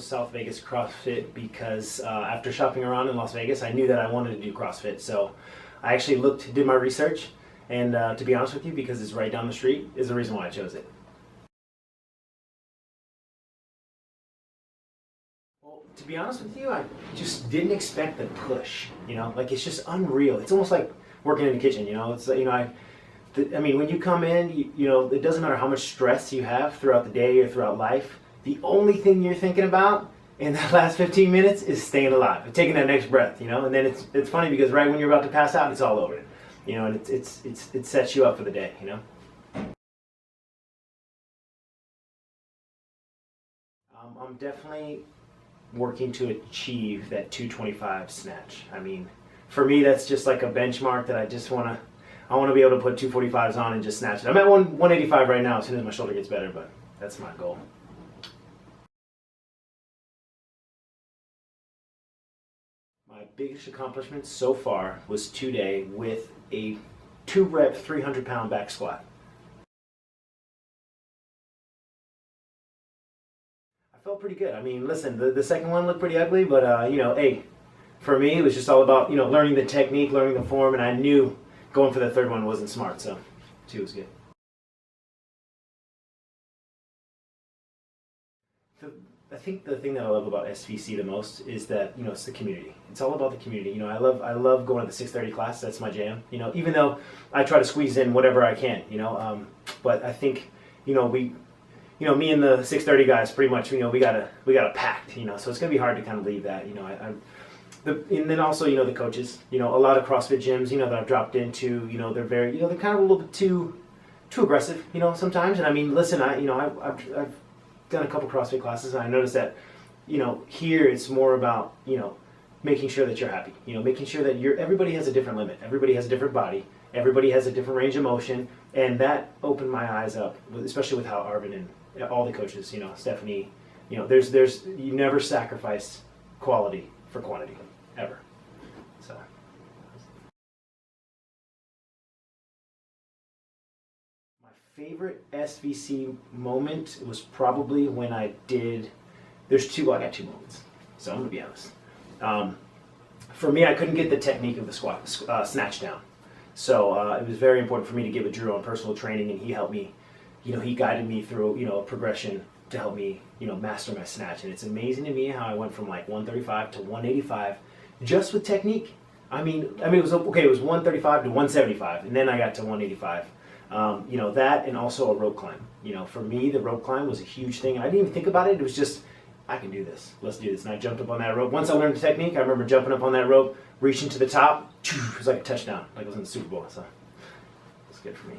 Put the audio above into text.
chose South Vegas CrossFit because after shopping around in Las Vegas, I knew that I wanted to do CrossFit. So I actually did my research, and to be honest with you, because it's right down the street, is the reason why I chose it. Well, to be honest with you, I just didn't expect the push. Like it's just unreal. It's almost like working in the kitchen. It's I mean, when you come in, it doesn't matter how much stress you have throughout the day or throughout life. The only thing you're thinking about in that last 15 minutes is staying alive and taking that next breath, and then it's funny because right when you're about to pass out, it's all over, and it sets you up for the day, I'm definitely working to achieve that 225 snatch. I mean, for me, that's just like a benchmark that I want to be able to put 245s on and just snatch it. I'm at 185 right now as soon as my shoulder gets better, but that's my goal. My biggest accomplishment so far was today with a 2-rep 300-pound back squat. I felt pretty good. I mean, listen, the second one looked pretty ugly, but hey, for me it was just all about learning the technique, learning the form, and I knew going for the third one wasn't smart, so 2 was good. I think the thing that I love about SVC the most is that it's the community. It's all about the community. I love going to the 6:30 class. That's my jam. Even though I try to squeeze in whatever I can. But I think me and the 6:30 guys pretty much we got a pact. So it's gonna be hard to kind of leave that. And then also the coaches. A lot of CrossFit gyms that I've dropped into. They're very they're kind of a little bit too aggressive. Sometimes. And I mean, listen, I've done a couple CrossFit classes, and I noticed that here it's more about making sure that you're happy, making sure that everybody has a different limit, everybody has a different body, everybody has a different range of motion, and that opened my eyes up, especially with how Arvin and all the coaches, Stephanie, there's you never sacrifice quality for quantity ever. So favorite SVC moment was probably when I got 2 moments, so I'm gonna be honest. For me, I couldn't get the technique of the squat snatch down, so it was very important for me to give it Drew on personal training, and he helped me. He guided me through a progression to help me master my snatch, and it's amazing to me how I went from like 135 to 185 just with technique. I mean it was okay. It was 135 to 175, and then I got to 185. That, and also a rope climb. For me, the rope climb was a huge thing, and I didn't even think about it. It was just, I can do this. Let's do this. And I jumped up on that rope. Once I learned the technique, I remember jumping up on that rope, reaching to the top. It was like a touchdown, like it was in the Super Bowl. So it was good for me.